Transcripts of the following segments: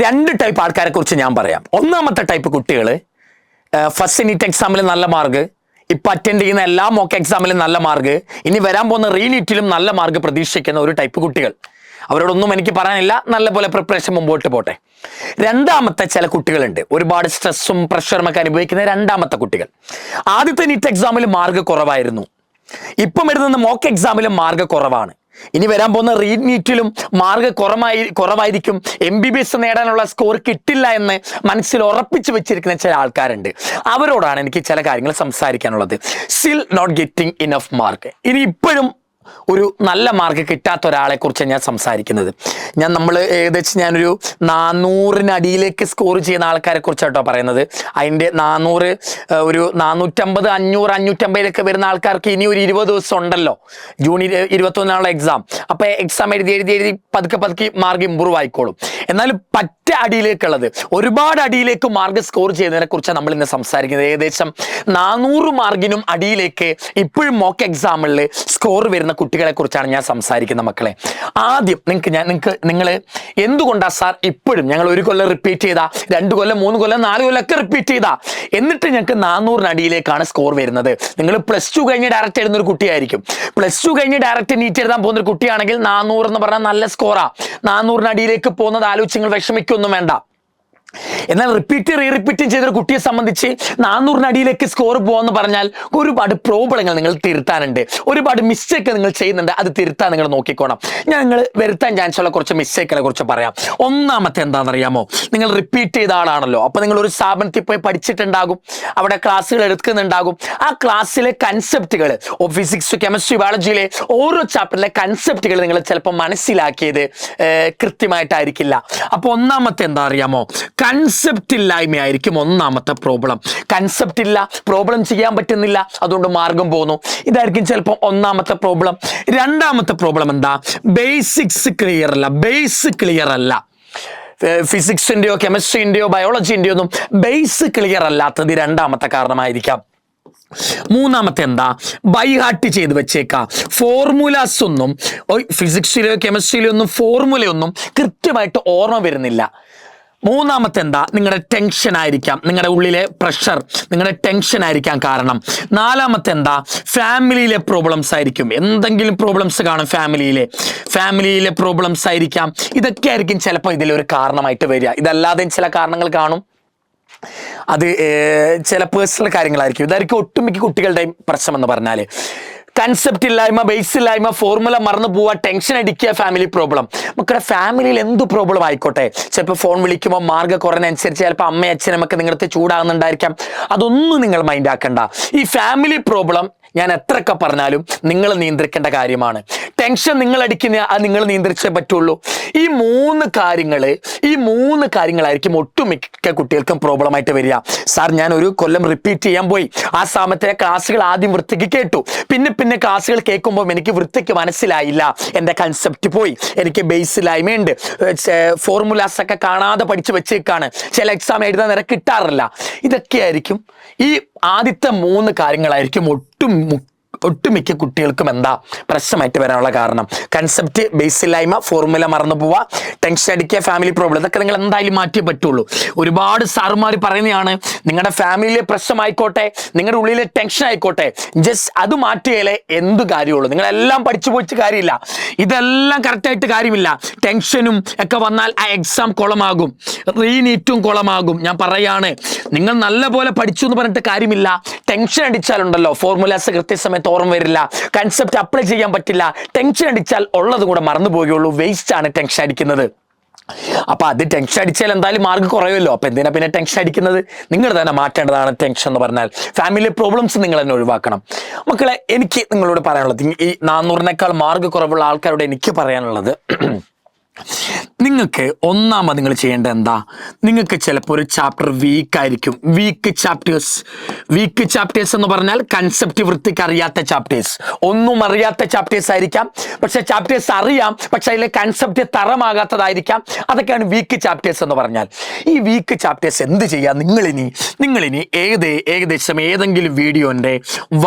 രണ്ട് ടൈപ്പ് ആൾക്കാരെ കുറിച്ച് ഞാൻ പറയാം. ഒന്നാമത്തെ ടൈപ്പ് കുട്ടികൾ ഫസ്റ്റ് നീറ്റ് എക്സാമിൽ നല്ല മാർക്ക്, ഇപ്പം അറ്റൻഡ് ചെയ്യുന്ന എല്ലാ മോക്ക് എക്സാമിലും നല്ല മാർക്ക്, ഇനി വരാൻ പോകുന്ന റീനീറ്റിലും നല്ല മാർക്ക് പ്രതീക്ഷിക്കുന്ന ഒരു ടൈപ്പ് കുട്ടികൾ. അവരോടൊന്നും എനിക്ക് പറയാനില്ല, നല്ലപോലെ പ്രിപ്പറേഷൻ മുമ്പോട്ട് പോട്ടെ. രണ്ടാമത്തെ ചില കുട്ടികളുണ്ട്, ഒരുപാട് സ്ട്രെസ്സും പ്രഷറും ഒക്കെ അനുഭവിക്കുന്ന രണ്ടാമത്തെ കുട്ടികൾ. ആദ്യത്തെ നീറ്റ് എക്സാമിൽ മാർക്ക് കുറവായിരുന്നു, ഇപ്പം വരുന്ന മോക്ക് എക്സാമിലും മാർക്ക് കുറവാണ്, ഇനി വരാൻ പോകുന്ന റീനീറ്റിലും മാർക്ക് കുറവായിരിക്കും, MBBS നേടാനുള്ള സ്കോർ കിട്ടില്ല എന്ന് മനസ്സിൽ ഉറപ്പിച്ചു വെച്ചിരിക്കുന്ന ചില ആൾക്കാരുണ്ട്. അവരോടാണ് എനിക്ക് ചില കാര്യങ്ങൾ സംസാരിക്കാനുള്ളത്. Still not getting enough mark, ഇനി ഇപ്പോഴും ഒരു നല്ല മാർക്ക് കിട്ടാത്ത ഒരാളെ കുറിച്ചാണ് ഞാൻ സംസാരിക്കുന്നത്. നമ്മൾ ഏകദേശം ഞാനൊരു 400-അടിയിലേക്ക് സ്കോർ ചെയ്യുന്ന ആൾക്കാരെ കുറിച്ചാട്ടോ പറയുന്നത്. അതിൻ്റെ 400 ഒരു 450, 500, 550 വരുന്ന ആൾക്കാർക്ക് ഇനി ഒരു 20 ദിവസം ഉണ്ടല്ലോ, ജൂൺ 21 എക്സാം. അപ്പോൾ എക്സാം എഴുതി പതുക്കെ മാർക്ക് ഇമ്പ്രൂവ് ആയിക്കോളും. എന്നാലും പറ്റ അടിയിലേക്കുള്ളത്, ഒരുപാട് അടിയിലേക്ക് മാർക്ക് സ്കോർ ചെയ്യുന്നതിനെ കുറിച്ചാണ് നമ്മൾ ഇന്ന് സംസാരിക്കുന്നത്. ഏകദേശം 400 മാർക്കിനും അടിയിലേക്ക് ഇപ്പോഴും മോക്ക് എക്സാമിൽ സ്കോർ വരുന്ന കുട്ടികളെ കുറിച്ചാണ് ഞാൻ സംസാരിക്കുന്നത്. മക്കളെ, ആദ്യം നിങ്ങൾ എന്തുകൊണ്ടാണ് സാർ ഇപ്പോഴും ഞങ്ങൾ 1 കൊല്ലം റിപ്പീറ്റ് ചെയ്താ, 2 കൊല്ലം, 3 കൊല്ലം, 4 കൊല്ലം ഒക്കെ റിപ്പീറ്റ് ചെയ്താ, എന്നിട്ട് ഞങ്ങൾക്ക് 400-അടിയിലേക്കാണ് സ്കോർ വരുന്നത്? നിങ്ങൾ +2 കഴിഞ്ഞ് ഡയറക്റ്റ് എഴുതുന്ന ഒരു കുട്ടിയായിരിക്കും. +2 കഴിഞ്ഞ് ഡയറക്റ്റ് നീറ്റ് എഴുതാൻ പോകുന്ന ഒരു കുട്ടിയാണെങ്കിൽ 400 എന്ന് പറഞ്ഞാൽ നല്ല സ്കോറാ. 400-അടിയിലേക്ക് പോകുന്നത് ആലോചിച്ച് നിങ്ങൾ വിഷമിക്കൊന്നും വേണ്ട. എന്നാൽ റിപ്പീറ്റും ചെയ്തൊരു കുട്ടിയെ സംബന്ധിച്ച് 400-അടിയിലേക്ക് സ്കോർ പോകുമെന്ന് പറഞ്ഞാൽ ഒരുപാട് പ്രോബ്ലങ്ങൾ നിങ്ങൾ തിരുത്താനുണ്ട്, ഒരുപാട് മിസ്റ്റേക്ക് നിങ്ങൾ ചെയ്യുന്നുണ്ട്. അത് തിരുത്താൻ നിങ്ങൾ നോക്കിക്കോണം. നിങ്ങൾ വരുത്താൻ ചാൻസുള്ള കുറച്ച് മിസ്റ്റേക്കുകളെ കുറിച്ച് പറയാം. ഒന്നാമത്തെ എന്താണെന്നറിയാമോ? നിങ്ങൾ റിപ്പീറ്റ് ചെയ്ത ആളാണല്ലോ, അപ്പോൾ നിങ്ങൾ ഒരു സ്ഥാപനത്തിൽ പോയി പഠിച്ചിട്ടുണ്ടാകും, അവിടെ ക്ലാസ്സുകൾ എടുക്കുന്നുണ്ടാകും. ആ ക്ലാസ്സിലെ കൺസെപ്റ്റുകൾ, ഫിസിക്സ്, കെമിസ്ട്രി, ബയോളജിയിലെ ഓരോ ചാപ്റ്ററിലെ കൺസെപ്റ്റുകൾ നിങ്ങൾ ചിലപ്പോൾ മനസ്സിലാക്കിയത് കൃത്യമായിട്ടായിരിക്കില്ല. അപ്പോൾ ഒന്നാമത്തെ എന്താ അറിയാമോ? കൺസെപ്റ്റ് ഇല്ലായ്മയായിരിക്കും ഒന്നാമത്തെ പ്രോബ്ലം. കൺസെപ്റ്റ് ഇല്ല, പ്രോബ്ലം ചെയ്യാൻ പറ്റുന്നില്ല, അതുകൊണ്ട് മാർഗം പോകുന്നു. ഇതായിരിക്കും ചിലപ്പോൾ ഒന്നാമത്തെ പ്രോബ്ലം. രണ്ടാമത്തെ പ്രോബ്ലം എന്താ? ബേസിക്സ് ക്ലിയർ അല്ല, ബേസ് ക്ലിയർ അല്ല. ഫിസിക്സിൻ്റെയോ കെമിസ്ട്രീൻ്റെയോ ബയോളജിൻ്റെയോ ഒന്നും ബേസ് ക്ലിയർ അല്ലാത്തത് രണ്ടാമത്തെ കാരണമായിരിക്കാം. മൂന്നാമത്തെ എന്താ? ബൈഹാർട്ട് ചെയ്ത് വെച്ചേക്കാം. ഫോർമുലാസ് ഒന്നും ഫിസിക്സിലെയോ കെമിസ്ട്രിയിലോ ഒന്നും ഫോർമുലയൊന്നും കൃത്യമായിട്ട് ഓർമ്മ വരുന്നില്ല. മൂന്നാമത്തെ എന്താ? നിങ്ങളുടെ ടെൻഷൻ ആയിരിക്കാം, നിങ്ങളുടെ ഉള്ളിലെ പ്രഷർ, നിങ്ങളുടെ ടെൻഷൻ ആയിരിക്കാം കാരണം. നാലാമത്തെ എന്താ? ഫാമിലിയിലെ പ്രോബ്ലംസ് ആയിരിക്കും, എന്തെങ്കിലും പ്രോബ്ലംസ് കാണും ഫാമിലിയിലെ പ്രോബ്ലംസ് ആയിരിക്കാം. ഇതൊക്കെ ആയിരിക്കും ചിലപ്പോൾ ഇതിലൊരു കാരണമായിട്ട് വരിക. ഇതല്ലാതെയും ചില കാരണങ്ങൾ കാണും, അത് ചില പേഴ്സണൽ കാര്യങ്ങളായിരിക്കും. ഇതായിരിക്കും ഒട്ടുമിക്ക കുട്ടികളുടെയും പ്രശ്നം എന്ന് പറഞ്ഞാൽ. കൺസെപ്റ്റ് ഇല്ലായ്മ, ബേസ് ഇല്ലായ്മ, ഫോർമുല മറന്നു പോവുക, ടെൻഷൻ അടിക്കുക, ഫാമിലി പ്രോബ്ലം. മക്കളുടെ ഫാമിലിയിൽ എന്ത് പ്രോബ്ലം ആയിക്കോട്ടെ, ചിലപ്പോൾ ഫോൺ വിളിക്കുമ്പോൾ മാർക്ക് കുറഞ്ഞനുസരിച്ച് ചിലപ്പോൾ അമ്മയും അച്ഛനും ഒക്കെ നിങ്ങളുടെ ചൂടാകുന്നുണ്ടായിരിക്കാം. അതൊന്നും നിങ്ങൾ മൈൻഡ് ആക്കണ്ട. ഈ ഫാമിലി പ്രോബ്ലം ഞാൻ എത്രയൊക്കെ പറഞ്ഞാലും നിങ്ങൾ നിയന്ത്രിക്കേണ്ട കാര്യമാണ്. ടെൻഷൻ നിങ്ങൾ അടിക്കുന്ന അത് നിങ്ങൾ നിയന്ത്രിച്ചേ പറ്റുള്ളൂ. ഈ മൂന്ന് കാര്യങ്ങളായിരിക്കും ഒട്ടുമിക്ക കുട്ടികൾക്കും പ്രോബ്ലമായിട്ട് വരിക. സാർ, ഞാൻ 1 കൊല്ലം റിപ്പീറ്റ് ചെയ്യാൻ പോയി, ആ സമയത്തെ ക്ലാസ്സുകൾ ആദ്യം വൃത്തിക്ക് കേട്ടു, പിന്നെ ക്ലാസ്സുകൾ കേൾക്കുമ്പോൾ എനിക്ക് വൃത്തിക്ക് മനസ്സിലായില്ല, എൻ്റെ കൺസെപ്റ്റ് പോയി, എനിക്ക് ബേസിലായ്മയുണ്ട്, ഫോർമുലാസ് ഒക്കെ കാണാതെ പഠിച്ചു വെച്ചേക്കാണ്, ചില എക്സാം എഴുതാൻ നേരം കിട്ടാറില്ല. ഇതൊക്കെയായിരിക്കും ഈ ആദ്യത്തെ 3 കാര്യങ്ങളായിരിക്കും ഒട്ടുമിക്ക കുട്ടികൾക്കും എന്താ പ്രശ്നമായിട്ട് വരാനുള്ള കാരണം. കൺസെപ്റ്റ്, ബേസില്ലായ്മ, ഫോർമുല മറന്നു പോവുക, ടെൻഷൻ അടിക്കുക, ഫാമിലി പ്രോബ്ലം. ഇതൊക്കെ നിങ്ങൾ എന്തായാലും മാറ്റിയേ പറ്റുള്ളൂ. ഒരുപാട് സാറുമാർ പറയുന്നതാണ്, നിങ്ങളുടെ ഫാമിലിയിലെ പ്രശ്നമായിക്കോട്ടെ, നിങ്ങളുടെ ഉള്ളിലെ ടെൻഷൻ ആയിക്കോട്ടെ, ജസ്റ്റ് അത് മാറ്റിയാലേ എന്ത് കാര്യമുള്ളൂ. നിങ്ങളെല്ലാം പഠിച്ചു പോയിട്ട് കാര്യമില്ല, ഇതെല്ലാം കറക്റ്റായിട്ട് കാര്യമില്ല. ടെൻഷനും ഒക്കെ വന്നാൽ ആ എക്സാം കുളമാകും, റീനീറ്റും കുളമാകും. ഞാൻ പറയാണ്, നിങ്ങൾ നല്ലപോലെ പഠിച്ചു എന്ന് പറഞ്ഞിട്ട് കാര്യമില്ല. ടെൻഷൻ അടിച്ചാലുണ്ടല്ലോ ഫോർമുലാസ് കൃത്യസമയത്ത് ഓർമ്മ വരില്ല, കൺസെപ്റ്റ് അപ്ലൈ ചെയ്യാൻ പറ്റില്ല. ടെൻഷൻ അടിച്ചാൽ ഉള്ളത് കൂടെ മറന്നു പോവുകയുള്ളൂ. വേസ്റ്റ് ആണ് ടെൻഷൻ അടിക്കുന്നത്. അപ്പൊ അത് ടെൻഷൻ അടിച്ചാൽ എന്തായാലും മാർക്ക് കുറയുമല്ലോ. അപ്പൊ എന്തിനാ പിന്നെ ടെൻഷൻ അടിക്കുന്നത്? നിങ്ങൾ തന്നെ മാറ്റേണ്ടതാണ് ടെൻഷൻ എന്ന് പറഞ്ഞാൽ. ഫാമിലി പ്രോബ്ലംസ് നിങ്ങൾ തന്നെ ഒഴിവാക്കണം. മക്കളെ, എനിക്ക് നിങ്ങളോട് പറയാനുള്ളത്, ഈ 400-നേക്കാൾ മാർക്ക് കുറവുള്ള ആൾക്കാരോട് എനിക്ക് പറയാനുള്ളത്, നിങ്ങൾക്ക് ഒന്നാമത് നിങ്ങൾ ചെയ്യേണ്ടത് എന്താ? നിങ്ങൾക്ക് ചിലപ്പോൾ ഒരു ചാപ്റ്റർ വീക്കായിരിക്കും. വീക്ക് ചാപ്റ്റേഴ്സ് എന്ന് പറഞ്ഞാൽ കൺസെപ്റ്റ് വൃത്തിക്ക് അറിയാത്ത ചാപ്റ്റേഴ്സ്, ഒന്നും അറിയാത്ത ചാപ്റ്റേഴ്സ് ആയിരിക്കാം. പക്ഷെ ചാപ്റ്റേഴ്സ് അറിയാം, പക്ഷെ അതിലെ കൺസെപ്റ്റ് തറമാകാത്തതായിരിക്കാം. അതൊക്കെയാണ് വീക്ക് ചാപ്റ്റേഴ്സ് എന്ന് പറഞ്ഞാൽ. ഈ വീക്ക് ചാപ്റ്റേഴ്സ് എന്ത് ചെയ്യാം? നിങ്ങളിനി ഏകദേശം ഏതെങ്കിലും വീഡിയോൻ്റെ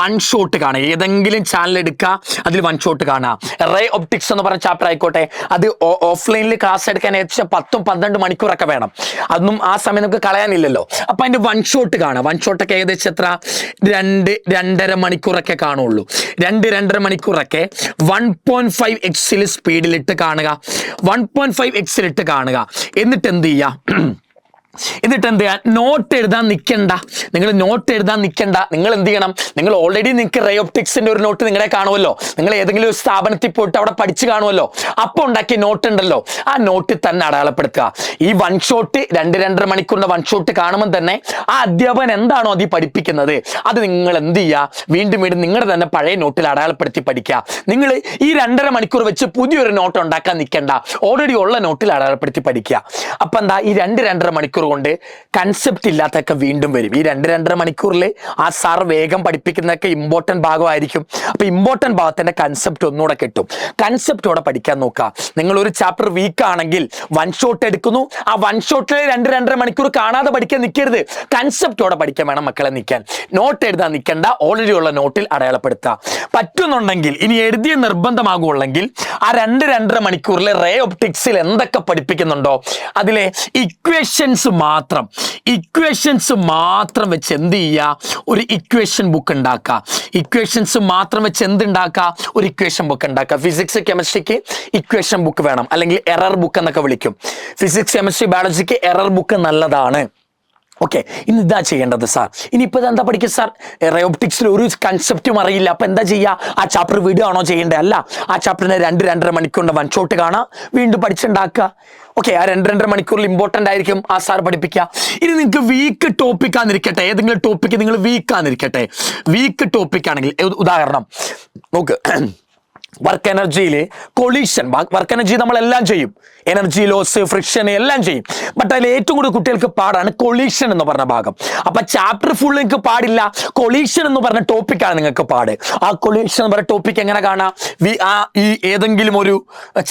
1 ഷോട്ട് കാണുക, ഏതെങ്കിലും ചാനൽ എടുക്കുക, അതിൽ 1 ഷോട്ട് കാണുക. റേ ഒപ്റ്റിക്സ് എന്ന് പറഞ്ഞ ചാപ്റ്റർ ആയിക്കോട്ടെ, അത് ഓഫ്ലൈനിൽ ക്ലാസ് എടുക്കാൻ ഏകദേശം 10-12 മണിക്കൂറൊക്കെ വേണം. അതൊന്നും ആ സമയം നമുക്ക് കളയാനില്ലല്ലോ. അപ്പം അതിൻ്റെ വൺ ഷോട്ട് കാണാം. വൺ ഷോട്ടൊക്കെ ഏകദേശം എത്ര 2-2.5 മണിക്കൂറൊക്കെ കാണുള്ളൂ. 2-2.5 മണിക്കൂറൊക്കെ 1.5x സ്പീഡിലിട്ട് കാണുക. 1.5x കാണുക. എന്നിട്ട് എന്ത് ചെയ്യുക? എന്നിട്ട് എന്ത് ചെയ്യുക? നോട്ട് എഴുതാൻ നിൽക്കണ്ട. നിങ്ങൾ നോട്ട് എഴുതാൻ നിൽക്കണ്ട. നിങ്ങൾ എന്ത് ചെയ്യണം? നിങ്ങൾ ഓൾറെഡി നിങ്ങൾക്ക് റേ ഒപ്റ്റിക്സിന്റെ ഒരു നോട്ട് നിങ്ങളെ കാണുമല്ലോ. നിങ്ങൾ ഏതെങ്കിലും ഒരു സ്ഥാപനത്തിൽ പോയിട്ട് അവിടെ പഠിച്ചു കാണുമല്ലോ. അപ്പോൾ ഉണ്ടാക്കിയ നോട്ട് ഉണ്ടല്ലോ, ആ നോട്ടിൽ തന്നെ അടയാളപ്പെടുത്തുക. ഈ വൺ ഷോട്ട് 2-2.5 മണിക്കൂറിന്റെ വൺ ഷോട്ട് കാണുമ്പോൾ തന്നെ ആ അധ്യാപകൻ എന്താണോ അതിൽ പഠിപ്പിക്കുന്നത് അത് നിങ്ങൾ എന്ത് ചെയ്യുക? വീണ്ടും നിങ്ങളുടെ തന്നെ പഴയ നോട്ടിൽ അടയാളപ്പെടുത്തി പഠിക്കുക. നിങ്ങൾ ഈ 2.5 മണിക്കൂർ വെച്ച് പുതിയൊരു നോട്ട് ഉണ്ടാക്കാൻ നിൽക്കണ്ട. ഓൾറെഡി ഉള്ള നോട്ടിൽ അടയാളപ്പെടുത്തി പഠിക്കുക. അപ്പൊ എന്താ, ഈ 2-2.5 മണിക്കൂർ കൊണ്ട് കൺസെപ്റ്റ് ഇല്ലാത്തൊക്കെ വീണ്ടും വരും. ഈ 2-2.5 മണിക്കൂറിൽ ആ സാർ വേഗം പഠിപ്പിക്കുന്നതൊക്കെ ഇമ്പോർട്ടന്റ് ഭാഗമായിരിക്കും. അപ്പൊ ഇമ്പോർട്ടന്റ് ഭാഗത്തിന്റെ കൺസെപ്റ്റ് ഒന്നുകൂടെ കിട്ടും. കൺസെപ്റ്റോടെ പഠിക്കാൻ നോക്കുക. നിങ്ങൾ ഒരു ചാപ്റ്റർ വീക്ക് ആണെങ്കിൽ വൺ ഷോട്ട് എടുക്കുന്നു. ആ വൺ ഷോട്ടിൽ 2-2.5 മണിക്കൂർ കാണാതെ പഠിക്കാൻ നിൽക്കരുത്. കൺസെപ്റ്റോടെ പഠിക്കാൻ വേണം മക്കളെ നിൽക്കാൻ. നോട്ട് എഴുതാൻ നിൽക്കണ്ട. ഓൾറെഡി ഉള്ള നോട്ടിൽ അടയാളപ്പെടുത്തുക. പറ്റുന്നുണ്ടെങ്കിൽ, ഇനി എഴുതിയ നിർബന്ധമാകുള്ളെങ്കിൽ ആ 2-2.5 മണിക്കൂറിൽ റേ ഒപ്റ്റിക്സിൽ എന്തൊക്കെ പഠിപ്പിക്കുന്നുണ്ടോ അതിലെ ഇക്വേഷൻസ് മാത്രം വെച്ച് എന്ത് ചെയ്യുക? ഒരു ഇക്വേഷൻ ബുക്ക് ഉണ്ടാക്കുക. ഇക്വേഷൻസ് മാത്രം വെച്ച് എന്തുണ്ടാക്കുക? ഒരു ഇക്വേഷൻ ബുക്ക് ഉണ്ടാക്കുക. ഫിസിക്സ് കെമിസ്ട്രിക്ക് ഇക്വേഷൻ ബുക്ക് വേണം, അല്ലെങ്കിൽ എറർ ബുക്ക് എന്നൊക്കെ വിളിക്കും. ഫിസിക്സ് കെമിസ്ട്രി ബയോളജിക്ക് എറർ ബുക്ക് നല്ലതാണ്. ഓക്കെ, ഇനി ഇതാ ചെയ്യേണ്ടത് സാർ. ഇനിയിപ്പോൾ എന്താ പഠിക്കുക സാർ? റേ ഒപ്റ്റിക്സിൽ ഒരു കൺസെപ്റ്റും അറിയില്ല. അപ്പം എന്താ ചെയ്യുക? ആ ചാപ്റ്റർ വീഡിയോ ആണോ ചെയ്യേണ്ടത്? അല്ല, ആ ചാപ്റ്ററിന് 2-2.5 മണിക്കൂറിൻ്റെ വൺ ഷോട്ട് കാണാം, വീണ്ടും പഠിച്ചുണ്ടാക്കുക. ഓക്കെ, ആ 2-2.5 മണിക്കൂറിൽ ഇമ്പോർട്ടൻ്റ് ആയിരിക്കും ആ സാർ പഠിപ്പിക്കുക. ഇനി നിങ്ങൾക്ക് വീക്ക് ടോപ്പിക്കാന്നിരിക്കട്ടെ, ഏതെങ്കിലും ടോപ്പിക്ക് നിങ്ങൾ വീക്കാന്നിരിക്കട്ടെ. വീക്ക് ടോപ്പിക്കാണെങ്കിൽ ഉദാഹരണം നോക്ക്, വർക്ക് എനർജിയിൽ കൊളീഷൻ. വർക്ക് എനർജി നമ്മളെല്ലാം ചെയ്യും, എനർജി ലോസ്, ഫ്രിക്ഷൻ എല്ലാം ചെയ്യും. ബട്ട് അതിൽ ഏറ്റവും കൂടുതൽ കുട്ടികൾക്ക് പാടാണ് കൊളീഷൻ എന്ന് പറഞ്ഞ ഭാഗം. അപ്പൊ ചാപ്റ്റർ ഫുൾ നിങ്ങൾക്ക് പാടില്ല, കൊളീഷൻ എന്ന് പറഞ്ഞ ടോപ്പിക്കാണ് നിങ്ങൾക്ക് പാട്. ആ കൊളീഷൻ എന്ന് പറഞ്ഞ ടോപ്പിക് എങ്ങനെ കാണാം? ഈ ഏതെങ്കിലും ഒരു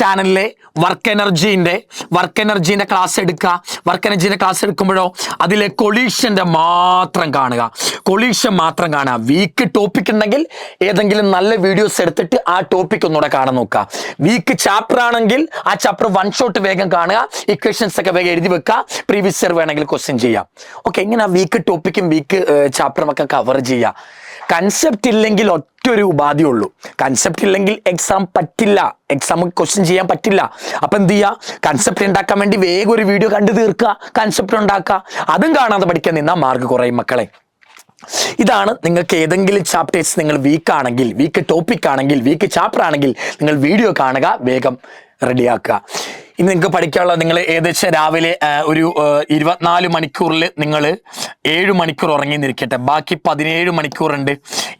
ചാനലിലെ വർക്ക് എനർജീൻ്റെ ക്ലാസ് എടുക്കുക. വർക്ക് എനർജീൻ്റെ ക്ലാസ് എടുക്കുമ്പോഴോ അതിലെ കൊളീഷൻ്റെ മാത്രം കാണുക. കൊളീഷൻ മാത്രം കാണുക. വീക്ക് ടോപ്പിക് ഉണ്ടെങ്കിൽ ഏതെങ്കിലും നല്ല വീഡിയോസ് എടുത്തിട്ട് ആ ടോപ്പിക് ഒന്നുകൂടെ കാണാൻ നോക്കുക. വീക്ക് ചാപ്റ്റർ ആണെങ്കിൽ ആ ചാപ്റ്റർ വൺ ഷോട്ട് വേഗം കാണുക. ഇക്വേഷൻസ് ഒക്കെ വേഗം എഴുതി വെക്കുക. പ്രീവിയസ് ഇയർ വേണമെങ്കിൽ ക്വസ്റ്റ്യൻ ചെയ്യാം. ഓക്കെ, ഇങ്ങനെ വീക്ക് ടോപ്പിക്കും വീക്ക് ചാപ്റ്ററും ഒക്കെ കവർ ചെയ്യുക. കൺസെപ്റ്റ് ഇല്ലെങ്കിൽ ഒറ്റൊരു ഉപാധിയുള്ളൂ. കൺസെപ്റ്റ് ഇല്ലെങ്കിൽ എക്സാം പറ്റില്ല, എക്സാം ക്വസ്റ്റ്യൻ ചെയ്യാൻ പറ്റില്ല. അപ്പൊ എന്ത് ചെയ്യുക? കൺസെപ്റ്റ് ഉണ്ടാക്കാൻ വേണ്ടി വേഗം ഒരു വീഡിയോ കണ്ടു തീർക്കുക, കൺസെപ്റ്റ് ഉണ്ടാക്കുക. അതും കാണാതെ പഠിക്കാൻ നിന്നാൽ മാർക്ക് കുറയും മക്കളെ. ഇതാണ് നിങ്ങൾക്ക് ഏതെങ്കിലും ചാപ്റ്റേഴ്സ് നിങ്ങൾ വീക്ക് ആണെങ്കിൽ, വീക്ക് ടോപ്പിക് ആണെങ്കിൽ, വീക്ക് ചാപ്റ്റർ ആണെങ്കിൽ നിങ്ങൾ വീഡിയോ കാണുക, വേഗം റെഡിയാക്കുക. ഇനി നിങ്ങൾക്ക് പഠിക്കാനുള്ള, നിങ്ങൾ ഏകദേശം രാവിലെ ഒരു 24 മണിക്കൂറിൽ നിങ്ങൾ 7 മണിക്കൂർ ഉറങ്ങിന്നിരിക്കട്ടെ. ബാക്കി 17 മണിക്കൂറുണ്ട്.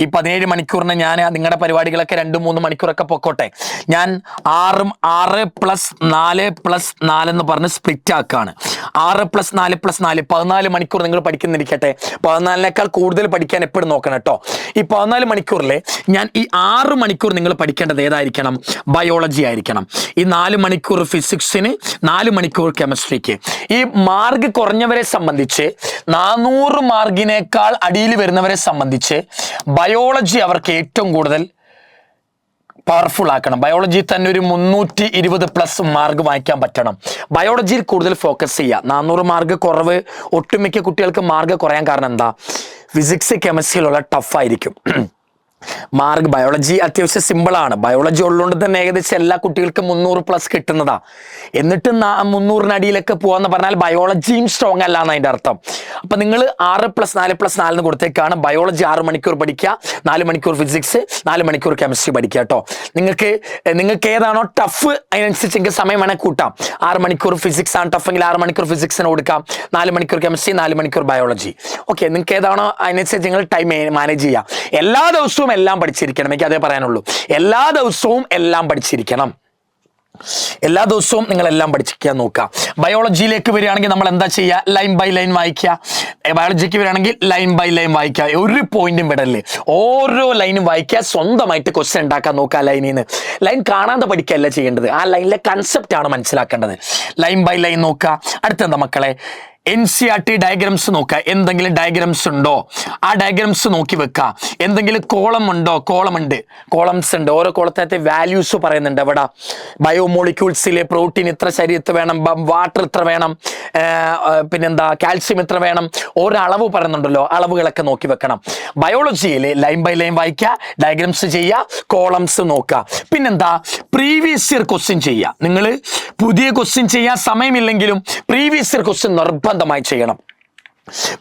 ഈ 17 മണിക്കൂറിന് ഞാൻ നിങ്ങളുടെ പരിപാടികളൊക്കെ 2-3 മണിക്കൂറൊക്കെ പൊക്കോട്ടെ. ഞാൻ 6+4+4 എന്ന് പറഞ്ഞ് സ്പ്ലിറ്റ് ആക്കുകയാണ്. 6+4+4 14 മണിക്കൂർ നിങ്ങൾ പഠിക്കുന്നിരിക്കട്ടെ. 14നേക്കാൾ കൂടുതൽ പഠിക്കാൻ എപ്പോഴും നോക്കണം കേട്ടോ. ഈ 14 മണിക്കൂറിൽ ഞാൻ ഈ 6 മണിക്കൂർ നിങ്ങൾ പഠിക്കേണ്ടത് ഏതായിരിക്കണം? ബയോളജി ആയിരിക്കണം. ഈ 4 മണിക്കൂർ ഫിസിക്സിന്, 4 മണിക്കൂർ കെമിസ്ട്രിക്ക്. ഈ മാർക്ക് കുറഞ്ഞവരെ സംബന്ധിച്ച്, 400 മാർക്കിനേക്കാൾ അടിയിൽ വരുന്നവരെ സംബന്ധിച്ച് ബയോളജി അവർക്ക് ഏറ്റവും കൂടുതൽ പവർഫുൾ ആക്കണം. ബയോളജി തന്നെ ഒരു 320+ മാർക്ക് വാങ്ങിക്കാൻ പറ്റണം. ബയോളജിയിൽ കൂടുതൽ ഫോക്കസ് ചെയ്യുക. 400 മാർക്ക് കുറവ് ഒട്ടുമിക്ക കുട്ടികൾക്ക് മാർക്ക് കുറയാൻ കാരണം എന്താ? ഫിസിക്സ് കെമിസ്ട്രിയിലുള്ള ടഫായിരിക്കും. മാർക്ക് ബയോളജി അത്യാവശ്യം സിമ്പിളാണ്. ബയോളജി ഉള്ളതുകൊണ്ട് തന്നെ ഏകദേശം എല്ലാ കുട്ടികൾക്കും 300+ കിട്ടുന്നതാ. എന്നിട്ട് 300-നടിയിലൊക്കെ പോകാന്ന് പറഞ്ഞാൽ ബയോളജിയും സ്ട്രോങ് അല്ല എന്ന് അതിൻ്റെ അർത്ഥം. അപ്പൊ നിങ്ങൾ 6+4+4 എന്ന് കൊടുത്തേക്കാണ്. ബയോളജി 6 മണിക്കൂർ പഠിക്കുക, 4 മണിക്കൂർ ഫിസിക്സ്, 4 മണിക്കൂർ കെമിസ്ട്രി പഠിക്കുക കേട്ടോ. നിങ്ങൾക്ക് ഏതാണോ ടഫ് അതിനനുസരിച്ച് നിങ്ങൾക്ക് സമയം വേണേൽ കൂട്ടാം. 6 മണിക്കൂർ ഫിസിക്സ് ആണ് ടഫെങ്കിൽ 6 മണിക്കൂർ ഫിസിക്സിന് കൊടുക്കാം, 4 മണിക്കൂർ കെമിസ്ട്രി, 4 മണിക്കൂർ ബയോളജി. ഓക്കെ, നിങ്ങൾക്ക് ഏതാണോ അതിനനുസരിച്ച് നിങ്ങൾ ടൈം മാനേജ് ചെയ്യുക. എല്ലാ ദിവസവും എല്ലാം പഠിച്ചിരിക്കണം. എനിക്ക് അതേ പറയാനുള്ളൂ. എല്ലാ ദിവസവും എല്ലാം പഠിച്ചിരിക്കണം. എല്ലാ ദിവസവും നിങ്ങൾ എല്ലാം പഠിച്ചിരിക്കാൻ നോക്കുക. ബയോളജിയിലേക്ക് വരികയാണെങ്കിൽ നമ്മൾ എന്താ ചെയ്യുക? ലൈൻ ബൈ ലൈൻ വായിക്കുക. ബയോളജിക്ക് വരികയാണെങ്കിൽ ലൈൻ ബൈ ലൈൻ വായിക്കുക. ഒരു പോയിന്റും വിടല്ലേ, ഓരോ ലൈനും വായിക്കുക. സ്വന്തമായിട്ട് ക്വസ്റ്റ്യൻ ഉണ്ടാക്കാൻ നോക്കുക. ലൈനിൽ നിന്ന് ലൈൻ കാണാതെ പഠിക്കുകയല്ല ചെയ്യേണ്ടത്, ആ ലൈനിലെ കൺസെപ്റ്റ് ആണ് മനസ്സിലാക്കേണ്ടത്. ലൈൻ ബൈ ലൈൻ നോക്കുക. അടുത്തെന്താ മക്കളെ? NCERT ഡയഗ്രാംസ് നോക്കുക, എന്തെങ്കിലും ഡയഗ്രാംസ് ഉണ്ടോ, ആ ഡയഗ്രാംസ് നോക്കി വെക്കുക. എന്തെങ്കിലും കോളം ഉണ്ടോ, കോളംസ് ഉണ്ട്, ഓരോ കോളത്തിനകത്തെ വാല്യൂസ് പറയുന്നുണ്ട്. ഇവിടെ ബയോമോളിക്യൂൾസിലെ പ്രോട്ടീൻ ഇത്ര ശരീരത്തിൽ വേണം, വാട്ടർ ഇത്ര വേണം, പിന്നെന്താ കാൽസ്യം ഇത്ര വേണം, ഓരോ അളവ് പറയുന്നുണ്ടല്ലോ, അളവുകളൊക്കെ നോക്കി വെക്കണം. ബയോളജിയിൽ ലൈൻ ബൈ ലൈൻ വായിക്കുക, ഡയഗ്രാംസ് ചെയ്യുക, കോളംസ് നോക്കുക. പിന്നെന്താ പ്രീവിയസ് ഇയർ ക്വസ്റ്റ്യൻ ചെയ്യുക. നിങ്ങൾ പുതിയ ക്വസ്റ്റ്യൻ ചെയ്യാൻ സമയമില്ലെങ്കിലും പ്രീവിയസ് ഇയർ ക്വസ്റ്റ്യൻ നിർബന്ധമായി ചെയ്യണം.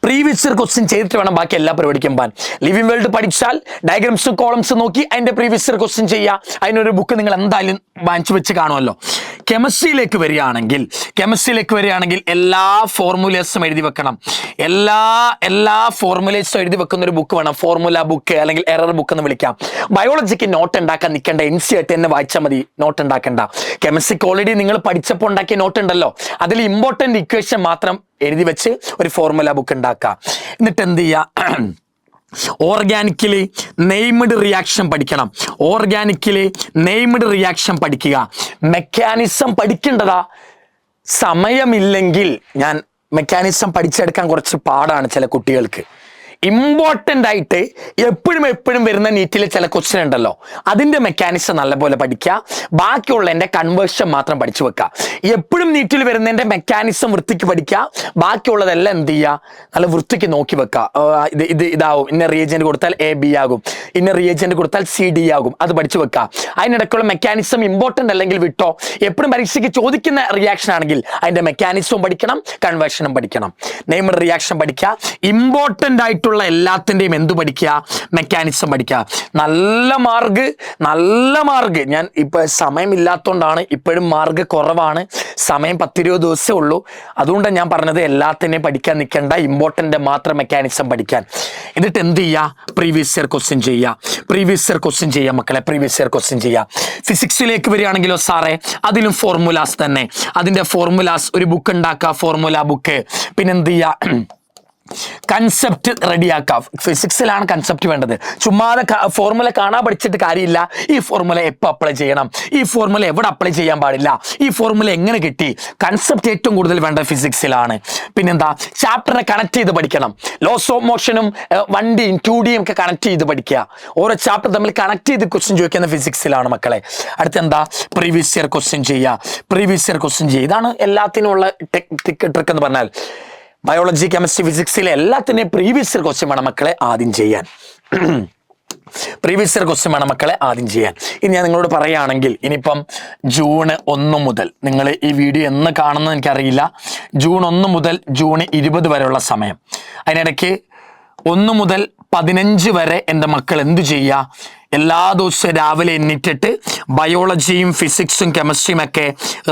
പ്രീവിയസ് ഇയർ ക്വസ്റ്റ്യൻ ചെയ്തിട്ട് വേണം ബാക്കി എല്ലാ പരിപാടിക്കും പോകാൻ. ലിവിംഗ് വേൾഡ് പഠിച്ചാൽ ഡയഗ്രാംസും കോളംസ് നോക്കി അതിന്റെ പ്രീവിയസ് ഇയർ ക്വസ്റ്റ്യൻ ചെയ്യുക. അതിനൊരു ബുക്ക് നിങ്ങൾ എന്തായാലും വാങ്ങിച്ചു വെച്ച് കാണുമല്ലോ. കെമിസ്ട്രിയിലേക്ക് വരികയാണെങ്കിൽ എല്ലാ ഫോർമുലേസും എഴുതി വെക്കണം. എല്ലാ ഫോർമുലേസും എഴുതി വെക്കുന്ന ഒരു ബുക്ക് വേണം. ഫോർമുല ബുക്ക് അല്ലെങ്കിൽ എറർ ബുക്ക് എന്ന് വിളിക്കാം. ബയോളജിക്ക് നോട്ട് ഉണ്ടാക്കാൻ നിൽക്കേണ്ട, NCERT തന്നെ വായിച്ചാൽ മതി, നോട്ട് ഉണ്ടാക്കണ്ട. കെമിസ്ട്രിക്ക് ഓൾറെഡി നിങ്ങൾ പഠിച്ചപ്പോൾ ഉണ്ടാക്കിയ നോട്ട് ഉണ്ടല്ലോ, അതിൽ ഇമ്പോർട്ടന്റ് ഇക്വേഷൻ മാത്രം എഴുതി വെച്ച് ഒരു ഫോർമുല ബുക്ക് ഉണ്ടാക്കുക. എന്നിട്ട് എന്ത് ചെയ്യുക, ഓർഗാനിക്കലി നെയ്മഡ് റിയാക്ഷൻ പഠിക്കുക. മെക്കാനിസം പഠിക്കേണ്ടതാ. സമയമില്ലെങ്കിൽ ഞാൻ മെക്കാനിസം പഠിച്ചെടുക്കാൻ കുറച്ച് പാടാണ് ചില കുട്ടികൾക്ക്. ഇമ്പോർട്ടൻ്റ് ആയിട്ട് എപ്പോഴും വരുന്ന നീറ്റിലെ ചില ക്വസ്റ്റ്യൻ ഉണ്ടല്ലോ, അതിന്റെ മെക്കാനിസം നല്ലപോലെ പഠിക്കുക. ബാക്കിയുള്ളതിന്റെ കൺവേർഷൻ മാത്രം പഠിച്ചു വെക്കുക. എപ്പോഴും നീറ്റിൽ വരുന്നതിന്റെ മെക്കാനിസം വൃത്തിക്ക് പഠിക്കുക. ബാക്കിയുള്ളതെല്ലാം എന്ത് ചെയ്യുക, നല്ല വൃത്തിക്ക് നോക്കി വെക്കുക. ഇതാവും, ഇന്ന റിയേജന്റ് കൊടുത്താൽ AB ആകും, ഇന്ന റിയേജന്റ് കൊടുത്താൽ CD ആകും, അത് പഠിച്ചു വെക്കുക. അതിനിടയ്ക്കുള്ള മെക്കാനിസം ഇമ്പോർട്ടൻ്റ് അല്ലെങ്കിൽ വിട്ടോ. എപ്പോഴും പരീക്ഷയ്ക്ക് ചോദിക്കുന്ന റിയാക്ഷൻ ആണെങ്കിൽ അതിന്റെ മെക്കാനിസവും പഠിക്കണം, കൺവേർഷനും പഠിക്കണം. നെയ്മഡ് റിയാക്ഷൻ പഠിക്കുക. ഇമ്പോർട്ടൻ്റ് ആയിട്ട് എല്ലാത്തിന്റെയും എന്ത് പഠിക്കുക, മെക്കാനിസം പഠിക്കുക. നല്ല മാർഗ്. ഞാൻ ഇപ്പൊ സമയമില്ലാത്തതുകൊണ്ടാണ്, ഇപ്പോഴും മാർഗ് കുറവാണ്, സമയം 10-20 ദിവസമേ ഉള്ളൂ. അതുകൊണ്ടാണ് ഞാൻ പറഞ്ഞത് എല്ലാത്തിനെയും പഠിക്കാൻ നിൽക്കേണ്ട, ഇമ്പോർട്ടൻ്റ് മാത്രം മെക്കാനിസം പഠിക്കാൻ. എന്നിട്ട് എന്ത് ചെയ്യുക, പ്രീവിയസ് ഇയർ ക്വസ്റ്റ്യൻ ചെയ്യുക മക്കളെ. പ്രീവിയസ് ഇയർ ക്വസ്റ്റ്യൻ ചെയ്യുക. ഫിസിക്സിലേക്ക് വരികയാണെങ്കിലോ സാറേ, അതിലും ഫോർമുലാസ് തന്നെ. അതിന്റെ ഫോർമുലാസ് ഒരു ബുക്ക് ഉണ്ടാക്കുക, ഫോർമുല ബുക്ക്. പിന്നെന്ത് ചെയ്യുക, കൺസെപ്റ്റ് റെഡിയാക്കാം. ഫിസിക്സിലാണ് കൺസെപ്റ്റ് വേണ്ടത്. ചുമ്മാതെ ഫോർമുല കാണാൻ പഠിച്ചിട്ട് കാര്യമില്ല. ഈ ഫോർമുല എപ്പോൾ അപ്ലൈ ചെയ്യണം, ഈ ഫോർമുല എവിടെ അപ്ലൈ ചെയ്യാൻ പാടില്ല, ഈ ഫോർമുല എങ്ങനെ കിട്ടി, കൺസെപ്റ്റ് ഏറ്റവും കൂടുതൽ വേണ്ടത് ഫിസിക്സിലാണ്. പിന്നെന്താ, ചാപ്റ്ററിനെ കണക്ട് ചെയ്ത് പഠിക്കണം. ലോസ് ഓഫ് മോഷനും 1Dയും 2Dയും ഒക്കെ കണക്ട് ചെയ്ത് പഠിക്കുക. ഓരോ ചാപ്റ്റർ തമ്മിൽ കണക്ട് ചെയ്ത് ക്വസ്റ്റ്യൻ ചോദിക്കുന്ന ഫിസിക്സിലാണ് മക്കളെ. അടുത്തെന്താ, പ്രീവിയസ് ഇയർ ക്വസ്റ്റ്യൻ ചെയ്യുക. ഇതാണ് എല്ലാത്തിനും ഉള്ള ട്രിക്ക് എന്ന് പറഞ്ഞാൽ. ബയോളജി, കെമിസ്ട്രി, ഫിസിക്സിലെ എല്ലാത്തിനെയും പ്രീവിയസ് ഇയർ ക്വസ്റ്റ്യൻ വേണം മക്കളെ ആദ്യം ചെയ്യാൻ. ഇനി ഞാൻ നിങ്ങളോട് പറയുകയാണെങ്കിൽ, ഇനിയിപ്പം ജൂൺ 1 മുതൽ, നിങ്ങൾ ഈ വീഡിയോ എന്ന് കാണുന്നത് എനിക്കറിയില്ല, ജൂൺ 1 മുതൽ ജൂൺ 20 വരെയുള്ള സമയം, അതിനിടയ്ക്ക് 1 മുതൽ 15 വരെ എൻ്റെ മക്കൾ എന്ത് ചെയ്യുക, എല്ലാ ദിവസവും രാവിലെ എണ്ണിട്ടിട്ട് ബയോളജിയും ഫിസിക്സും കെമിസ്ട്രിയും ഒക്കെ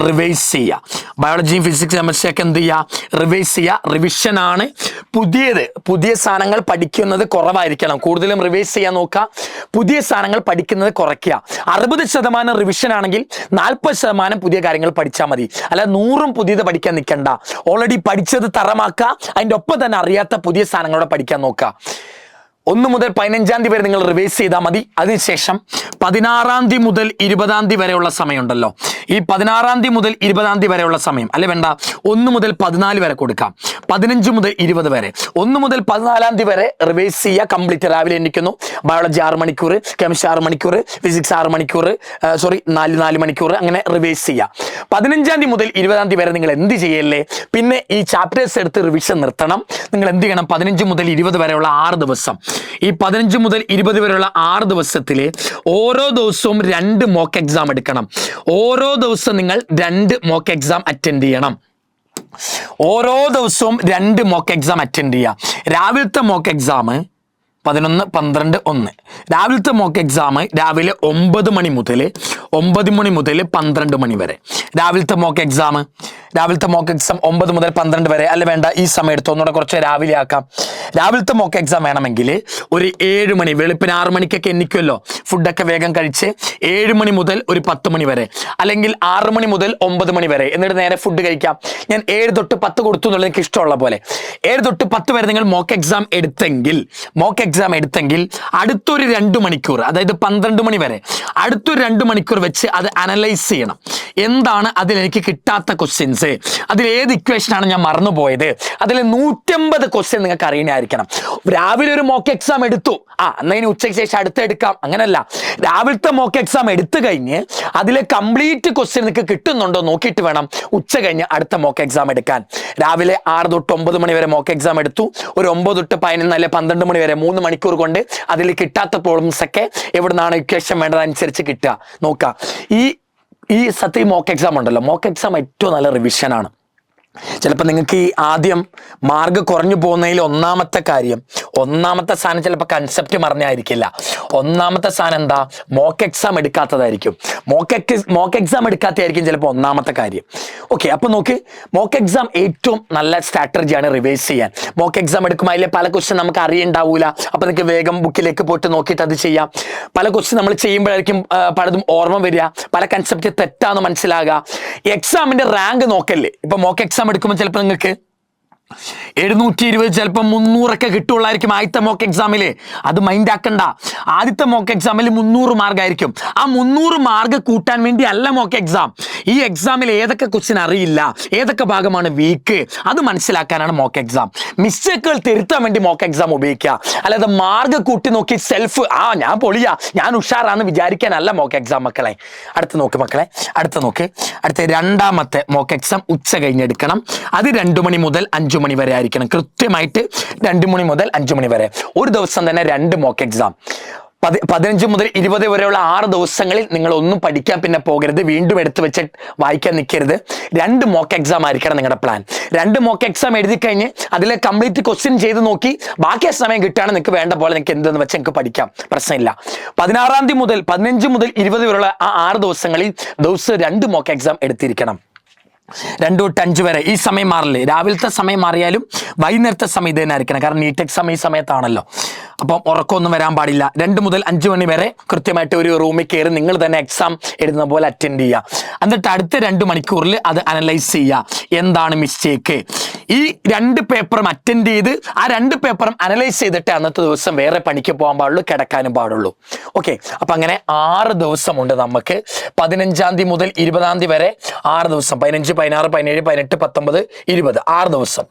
റിവൈസ് ചെയ്യുക. ബയോളജിയും ഫിസിക്സ് കെമിസ്ട്രി ഒക്കെ എന്ത് ചെയ്യുക, റിവൈസ് ചെയ്യുക. റിവിഷനാണ്. പുതിയ സാധനങ്ങൾ പഠിക്കുന്നത് കുറവായിരിക്കണം, കൂടുതലും റിവൈസ് ചെയ്യാൻ നോക്കുക. പുതിയ സാധനങ്ങൾ പഠിക്കുന്നത് കുറയ്ക്കുക. 60% റിവിഷൻ ആണെങ്കിൽ 40% പുതിയ കാര്യങ്ങൾ പഠിച്ചാൽ മതി. അല്ല 100 പുതിയത് പഠിക്കാൻ നിൽക്കണ്ട. ഓൾറെഡി പഠിച്ചത് തറമാക്കുക, അതിൻ്റെ ഒപ്പം തന്നെ അറിയാത്ത പുതിയ സാധനങ്ങളോടെ പഠിക്കാൻ നോക്കുക. 1 മുതൽ 15 തീയതി വരെ നിങ്ങൾ റിവൈസ് ചെയ്താൽ മതി. അതിനുശേഷം 16 തീയതി മുതൽ 20 തീയതി വരെയുള്ള സമയമുണ്ടല്ലോ, ഈ 16 മുതൽ 20 വരെയുള്ള സമയം, അല്ലെ വേണ്ട 1 മുതൽ 14 വരെ കൊടുക്കാം, 15 മുതൽ 20 വരെ. 1 മുതൽ 14 വരെ റിവൈസ് ചെയ്യുക. കംപ്ലീറ്റ് രാവിലെ എണ്ണിക്കുന്നു. ബയോളജി 6 മണിക്കൂർ, കെമിസ്ട്രി 6 മണിക്കൂർ, ഫിസിക്സ് 6 മണിക്കൂർ, 4 മണിക്കൂർ, അങ്ങനെ റിവൈസ് ചെയ്യുക. 15 മുതൽ 20 വരെ നിങ്ങൾ എന്ത് ചെയ്യല്ലേ, പിന്നെ ഈ ചാപ്റ്റേഴ്സ് എടുത്ത് റിവിഷൻ നിർത്തണം. നിങ്ങൾ എന്ത് ചെയ്യണം, 15 മുതൽ 20 വരെയുള്ള 6 ദിവസം, ഈ 15 മുതൽ 20 വരെയുള്ള 6 ദിവസത്തിൽ ഓരോ ദിവസവും 2 മോക്ക് എക്സാം എടുക്കണം. ഓരോ ദിവസവും നിങ്ങൾ 2 മോക്ക് എക്സാം അറ്റൻഡ് ചെയ്യണം. ഓരോ ദിവസവും 2 മോക്ക് എക്സാം അറ്റൻഡ് ചെയ്യുക. രാവിലത്തെ മോക്ക് എക്സാം 11, 12, 1. രാവിലത്തെ മോക്ക് എക്സാം രാവിലെ 9 മണി മുതൽ 12 മണി വരെ. രാവിലത്തെ മോക്ക് എക്സാം 9 മുതൽ 12 വരെ. അല്ല വേണ്ട, ഈ സമയം എടുത്ത് ഒന്നുകൂടെ കുറച്ച് രാവിലെ ആക്കാം. രാവിലത്തെ മോക്ക് എക്സാം വേണമെങ്കിൽ ഒരു 7 മണി, വെളുപ്പിന് 6 മണിക്കൊക്കെ എണ്ണിക്കുമല്ലോ, ഫുഡൊക്കെ വേഗം കഴിച്ച് 7 മണി മുതൽ ഒരു 10 മണി വരെ, അല്ലെങ്കിൽ 6 മണി മുതൽ 9 മണി വരെ, എന്നിട്ട് നേരെ ഫുഡ് കഴിക്കാം. ഞാൻ 7 തൊട്ട് 10 കൊടുത്തു എന്നുള്ളത് എനിക്ക് ഇഷ്ടമുള്ള പോലെ. 7 തൊട്ട് 10 വരെ നിങ്ങൾ മോക്ക് എക്സാം എടുത്തെങ്കിൽ അടുത്തൊരു 2 മണിക്കൂർ, അതായത് 12 മണി വരെ അടുത്തൊരു 2 മണിക്കൂർ വെച്ച് അത് അനലൈസ് ചെയ്യണം. എന്താണ് അതിലെനിക്ക് കിട്ടാത്ത ക്വസ്റ്റ്യൻസ്, ഇക്വേഷൻസ്, അതിൽ ഏത് ഇക്വേഷനാണ് ഞാൻ മറന്നുപോയത്, അതിൽ 150 ക്വസ്റ്റ്യൻ നിങ്ങൾക്ക് അറിയണമായിരിക്കണം. രാവിലെ ഒരു മോക്ക് എക്സാം എടുത്തു, എന്നാൽ ഇനി ഉച്ചയ്ക്ക് ശേഷം അടുത്ത് എടുക്കാം, അങ്ങനല്ല. രാവിലത്തെ മോക്ക് എക്സാം എടുത്തു കഴിഞ്ഞ് അതിലെ കംപ്ലീറ്റ് ക്വസ്റ്റ്യൻ നിങ്ങൾക്ക് കിട്ടുന്നുണ്ടോ നോക്കിയിട്ട് വേണം ഉച്ച കഴിഞ്ഞ് അടുത്ത മോക്ക് എക്സാം എടുക്കാൻ. രാവിലെ 6 തൊട്ട് 9 മണി വരെ മോക്ക് എക്സാം എടുത്തു, ഒരു 9 തൊട്ട് 11 അല്ലെ 12 മണി വരെ 3 മണിക്കൂർ കൊണ്ട് അതിൽ കിട്ടാത്ത പ്രോബ്ലംസ് ഒക്കെ എവിടെ നിന്നാണ് ഇക്വേഷൻ വേണ്ടതനുസരിച്ച് കിട്ടുക നോക്കുക. ഈ സത്യം മോക്ക് എക്സാം ഉണ്ടല്ലോ, മോക്ക് എക്സാം ഏറ്റവും നല്ല റിവിഷനാണ്. ചിലപ്പോൾ നിങ്ങൾക്ക് ഈ ആദ്യം മാർക്ക് കുറഞ്ഞു പോകുന്നതിൽ ഒന്നാമത്തെ സാധനം ചിലപ്പോൾ കൺസെപ്റ്റ് മറിഞ്ഞായിരിക്കില്ല. ഒന്നാമത്തെ സാധനം എന്താ? മോക്ക് എക്സാം എടുക്കാത്തതായിരിക്കും. മോക്ക് എക്സാം എടുക്കാത്തതായിരിക്കും ചിലപ്പോൾ ഒന്നാമത്തെ കാര്യം. ഓക്കെ, അപ്പൊ നോക്ക്, മോക്ക് എക്സാം ഏറ്റവും നല്ല സ്ട്രാറ്റജിയാണ് റിവൈസ് ചെയ്യാൻ. മോക്ക് എക്സാം എടുക്കുമ്പോൾ അതിലെ പല ക്വസ്റ്റ്യൻ നമുക്ക് അറിയണ്ടാവൂല, അപ്പൊ നിങ്ങൾക്ക് വേഗം ബുക്കിലേക്ക് പോയിട്ട് നോക്കിയിട്ട് അത് ചെയ്യാം. പല ക്വസ്റ്റ്യൻ നമ്മൾ ചെയ്യുമ്പോഴായിരിക്കും പലതും ഓർമ്മ വരിക, പല കൺസെപ്റ്റ് തെറ്റാന്ന് മനസ്സിലാകുക. എക്സാമിന്റെ റാങ്ക് നോക്കല്ലേ. ഇപ്പൊ മോക്ക് എക്സാം എടുക്കുമ്പോൾ ചിലപ്പോൾ നിങ്ങൾക്ക് 720 ചിലപ്പോൾ 300 കിട്ടുള്ളായിരിക്കും ആദ്യത്തെ മോക്ക് എക്സാമില്. അത് മൈൻഡ് ആക്കണ്ട. ആദ്യത്തെ മോക്ക് എക്സാമിൽ 300 മാർക്ക് ആയിരിക്കും. ആ 300 മാർക്ക് കൂട്ടാൻ വേണ്ടി അല്ല മോക്ക് എക്സാം. ഈ എക്സാമിൽ ഏതൊക്കെ ക്വസ്റ്റ്യൻ അറിയില്ല, ഏതൊക്കെ ഭാഗമാണ് വീക്ക്, അത് മനസ്സിലാക്കാനാണ് മോക്ക് എക്സാം. മിസ്റ്റേക്കുകൾ തിരുത്താൻ വേണ്ടി മോക്ക് എക്സാം ഉപയോഗിക്കുക. അല്ലാതെ മാർക്ക് കൂട്ടി നോക്കി സെൽഫ് ഞാൻ പൊളിയാ, ഞാൻ ഉഷാറാന്ന് വിചാരിക്കാനല്ല മോക്ക് എക്സാം മക്കളെ. അടുത്ത നോക്ക്. അടുത്ത രണ്ടാമത്തെ മോക്ക് എക്സാം ഉച്ച കഴിഞ്ഞെടുക്കണം. അത് 2 മണി മുതൽ 5 മണി വരെ ആയിരിക്കണം. കൃത്യമായിട്ട് 2 മണി മുതൽ 5 മണി വരെ. ഒരു ദിവസം തന്നെ 2 മോക്ക് എക്സാം. 15 മുതൽ 20 വരെയുള്ള 6 ദിവസങ്ങളിൽ നിങ്ങൾ ഒന്നും പഠിക്കാൻ പിന്നെ പോകരുത്, വീണ്ടും എടുത്തു വെച്ച് വായിക്കാൻ നിൽക്കരുത്. 2 മോക്ക് എക്സാം ആയിരിക്കണം നിങ്ങളുടെ പ്ലാൻ. 2 മോക്ക് എക്സാം എഴുതി കഴിഞ്ഞ് അതിലെ കംപ്ലീറ്റ് ക്വസ്റ്റ്യൻ ചെയ്ത് നോക്കി ബാക്കി സമയം കിട്ടുകയാണ് നിങ്ങൾക്ക് വേണ്ട പോലെ നിങ്ങൾക്ക് എന്തെന്ന് വെച്ച് നിങ്ങൾക്ക് പഠിക്കാം, പ്രശ്നമില്ല. 16-ാം തീയതി മുതൽ 15 മുതൽ 20 വരെയുള്ള ആ 6 ദിവസങ്ങളിൽ ദിവസം 2 മോക്ക് എക്സാം എടുത്തിരിക്കണം. 2 തൊട്ട് 5 വരെ. ഈ സമയം മാറില്ലേ, രാവിലത്തെ സമയം മാറിയാലും വൈകുന്നേരത്തെ സമയം ഇത് തന്നെ ആയിരിക്കണം. കാരണം നീറ്റ് എക്സാം ഈ സമയത്താണല്ലോ. അപ്പം ഉറക്കമൊന്നും വരാൻ പാടില്ല. 2 മുതൽ 5 മണി വരെ കൃത്യമായിട്ട് ഒരു റൂമിൽ കയറി നിങ്ങൾ തന്നെ എക്സാം എഴുതുന്ന പോലെ അറ്റൻഡ് ചെയ്യുക. എന്നിട്ട് അടുത്ത 2 മണിക്കൂറിൽ അത് അനലൈസ് ചെയ്യുക, എന്താണ് മിസ്റ്റേക്ക്. ഈ 2 പേപ്പറും അറ്റൻഡ് ചെയ്ത് ആ 2 പേപ്പറും അനലൈസ് ചെയ്തിട്ട് അന്നത്തെ ദിവസം വേറെ പണിക്ക് പോകാൻ പാടുള്ളൂ, കിടക്കാനും പാടുള്ളൂ. ഓക്കെ, അപ്പൊ അങ്ങനെ 6 ദിവസമുണ്ട് നമുക്ക്. 15-ാം തീയതി മുതൽ 20-ാം തീയതി വരെ 6 ദിവസം. 15, 16, 17, 18, 19, 20, 6 ദിവസം.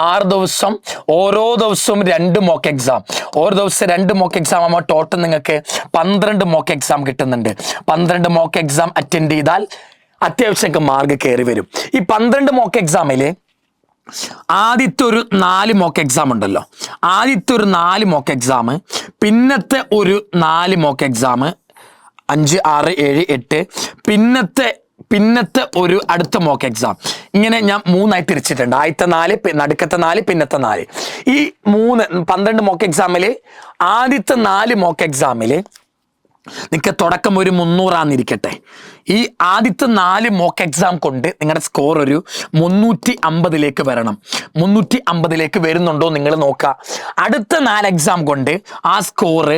6 ദിവസം ഓരോ ദിവസവും 2 മോക്ക് എക്സാം. ഓരോ ദിവസം 2 മോക്ക് എക്സാം ആകുമ്പോൾ ടോട്ടൽ നിങ്ങൾക്ക് 12 മോക്ക് എക്സാം കിട്ടുന്നുണ്ട്. 12 മോക്ക് എക്സാം അറ്റൻഡ് ചെയ്താൽ അത്യാവശ്യം മാർക്ക് കയറി വരും. ഈ 12 മോക്ക് എക്സാമിൽ ആദ്യത്തെ ഒരു 4 മോക്ക് എക്സാം ഉണ്ടല്ലോ, ആദ്യത്തെ ഒരു 4 മോക്ക് എക്സാം, പിന്നത്തെ ഒരു 4 മോക്ക് എക്സാം, 5, 6, 7, 8, പിന്നത്തെ ഒരു അടുത്ത മോക്ക് എക്സാം. ഇങ്ങനെ ഞാൻ 3 തിരിച്ചിട്ടുണ്ട്. ആദ്യത്തെ 4, നടുക്കത്തെ 4, പിന്നത്തെ 4. ഈ 12 മോക്ക് എക്സാമിൽ ആദ്യത്തെ 4 മോക്ക് എക്സാമിൽ നിങ്ങൾക്ക് തുടക്കം ഒരു 300 ഈ ആദ്യത്തെ 4 മോക്ക് എക്സാം കൊണ്ട് നിങ്ങളുടെ സ്കോർ ഒരു 350 വരണം. 350 വരുന്നുണ്ടോ നിങ്ങൾ നോക്കുക. അടുത്ത 4 എക്സാം കൊണ്ട് ആ സ്കോർ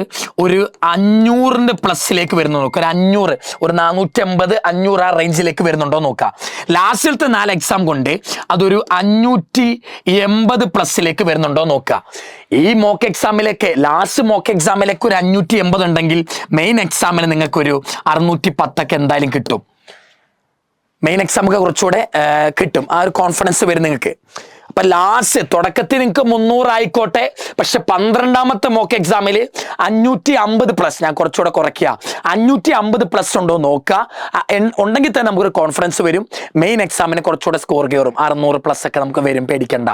ഒരു 500+ വരുന്നു നോക്കുക. ഒരു 500, ഒരു 450, 500 ആ റേഞ്ചിലേക്ക് വരുന്നുണ്ടോ നോക്കുക. ലാസ്റ്റിലത്തെ 4 എക്സാം കൊണ്ട് അതൊരു 580+ വരുന്നുണ്ടോ നോക്കുക. ഈ മോക്ക് എക്സാമിലേക്ക്, ലാസ്റ്റ് മോക്ക് എക്സാമിലേക്ക് ഒരു 580 ഉണ്ടെങ്കിൽ മെയിൻ എക്സാമിന് നിങ്ങൾക്ക് ഒരു 610 എന്തായാലും കിട്ടും. മെയിൻ എക്സാം ഒക്കെ കുറച്ചുകൂടെ കിട്ടും. ആ ഒരു കോൺഫിഡൻസ് വരും നിങ്ങൾക്ക്. അപ്പൊ ലാസ്റ്റ് തുടക്കത്തിൽ നിങ്ങൾക്ക് 300 ആയിക്കോട്ടെ, പക്ഷെ 12-ാമത്തെ മോക്ക് എക്സാമിൽ 550+, ഞാൻ കുറച്ചുകൂടെ കുറയ്ക്കുക, 550+ ഉണ്ടോ നോക്കുക. ഉണ്ടെങ്കിൽ തന്നെ നമുക്കൊരു കോൺഫിഡൻസ് വരും. മെയിൻ എക്സാമിന് കുറച്ചുകൂടെ സ്കോർ കയറും. 600+ ഒക്കെ നമുക്ക് വരും, പേടിക്കണ്ട.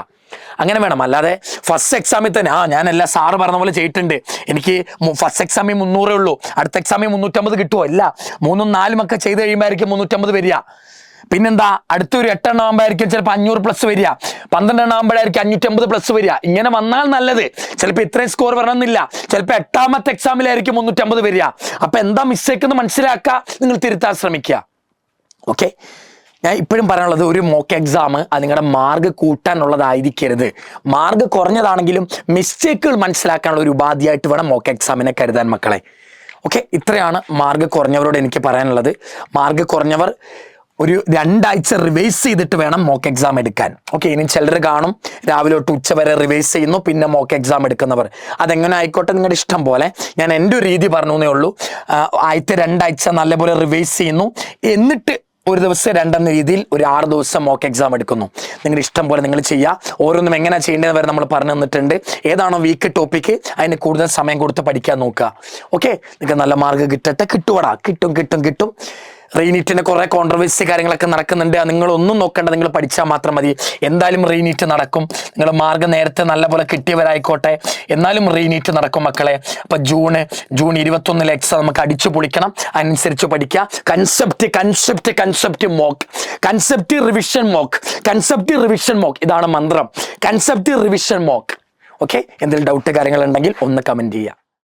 അങ്ങനെ വേണം. അല്ലാതെ ഫസ്റ്റ് എക്സാമിൽ തന്നെ ഞാനെല്ലാം സാറ് പറഞ്ഞ പോലെ ചെയ്തിട്ടുണ്ട്, എനിക്ക് ഫസ്റ്റ് എക്സാമിൽ 300 ഉള്ളൂ, അടുത്ത എക്സാമിൽ 350 കിട്ടുമോ? ഇല്ല, 3ഉം 4ഉം ഒക്കെ ചെയ്ത് കഴിയുമ്പോഴായിരിക്കും 350 വരിക. പിന്നെന്താ, അടുത്തൊരു 8 എണ്ണം ആകുമ്പോഴായിരിക്കും ചിലപ്പോൾ 500+ വരിക. 12 എണ്ണം ആകുമ്പോഴായിരിക്കും 550+ വരിക. ഇങ്ങനെ വന്നാൽ നല്ലത്. ചിലപ്പോൾ ഇത്രയും സ്കോർ വരണമെന്നില്ല, ചിലപ്പോൾ 8ാമത്തെ എക്സാമിലായിരിക്കും 350 വരിക. അപ്പൊ എന്താ മിസ്റ്റേക്ക് എന്ന് മനസ്സിലാക്കുക, നിങ്ങൾ തിരുത്താൻ ശ്രമിക്കുക. ഓക്കെ, ഞാൻ ഇപ്പോഴും പറയാനുള്ളത്, ഒരു മോക്ക് എക്സാം അത് നിങ്ങളുടെ മാർക്ക് കൂട്ടാനുള്ളതായിരിക്കരുത്. മാർക്ക് കുറഞ്ഞതാണെങ്കിലും മിസ്റ്റേക്കുകൾ മനസ്സിലാക്കാനുള്ള ഒരു ഉപാധിയായിട്ട് വേണം മോക്ക് എക്സാമിനെ കരുതാൻ മക്കളെ. ഓക്കെ, ഇത്രയാണ് മാർക്ക് കുറഞ്ഞവരോട് എനിക്ക് പറയാനുള്ളത്. മാർക്ക് കുറഞ്ഞവർ ഒരു 2 ആഴ്ച റിവൈസ് ചെയ്തിട്ട് വേണം മോക്ക് എക്സാം എടുക്കാൻ. ഓക്കെ, ഇനി ചിലർ കാണും രാവിലെ തൊട്ട് ഉച്ച വരെ റിവൈസ് ചെയ്യുന്നു, പിന്നെ മോക്ക് എക്സാം എടുക്കുന്നവർ. അതെങ്ങനെ ആയിക്കോട്ടെ, നിങ്ങളുടെ ഇഷ്ടം പോലെ. ഞാൻ എൻ്റെ ഒരു രീതി പറഞ്ഞേ ഉള്ളൂ. ആദ്യത്തെ 2 ആഴ്ച നല്ലപോലെ റിവൈസ് ചെയ്യുന്നു, എന്നിട്ട് ഒരു ദിവസം 2 എന്ന രീതിയിൽ ഒരു 6 ദിവസം മോക്ക് എക്സാം എടുക്കുന്നു. നിങ്ങളുടെ ഇഷ്ടം പോലെ നിങ്ങൾ ചെയ്യുക. ഓരോന്നും എങ്ങനെ ചെയ്യേണ്ടത് വരെ നമ്മൾ പറഞ്ഞു തന്നിട്ടുണ്ട്. ഏതാണോ വീക്ക് ടോപ്പിക്ക് അതിന് കൂടുതൽ സമയം കൊടുത്ത് പഠിക്കാൻ നോക്കുക. ഓക്കെ, നിങ്ങൾക്ക് നല്ല മാർക്ക് കിട്ടട്ടെ. കിട്ടുവടാ, കിട്ടും. റീനീറ്റിന്റെ കുറെ കോൺട്രവേഴ്സി കാര്യങ്ങളൊക്കെ നടക്കുന്നുണ്ട്. നിങ്ങളൊന്നും നോക്കണ്ട, നിങ്ങൾ പഠിച്ചാൽ മാത്രം മതി. എന്തായാലും റീനീറ്റ് നടക്കും. നിങ്ങൾ മാർക്ക് നേരത്തെ നല്ലപോലെ കിട്ടിയവരായിക്കോട്ടെ, എന്നാലും റീനീറ്റ് നടക്കും മക്കളെ. അപ്പൊ ജൂൺ 21 എക്സാം നമുക്ക് അടിച്ചു പൊളിക്കണം. അതിനനുസരിച്ച് പഠിക്കുക. Concept mock, concept revision mock, ഇതാണ് മന്ത്രം. Concept revision mock. ഓക്കെ, എന്തെങ്കിലും ഡൗട്ട് കാര്യങ്ങളുണ്ടെങ്കിൽ ഒന്ന് കമന്റ് ചെയ്യുക.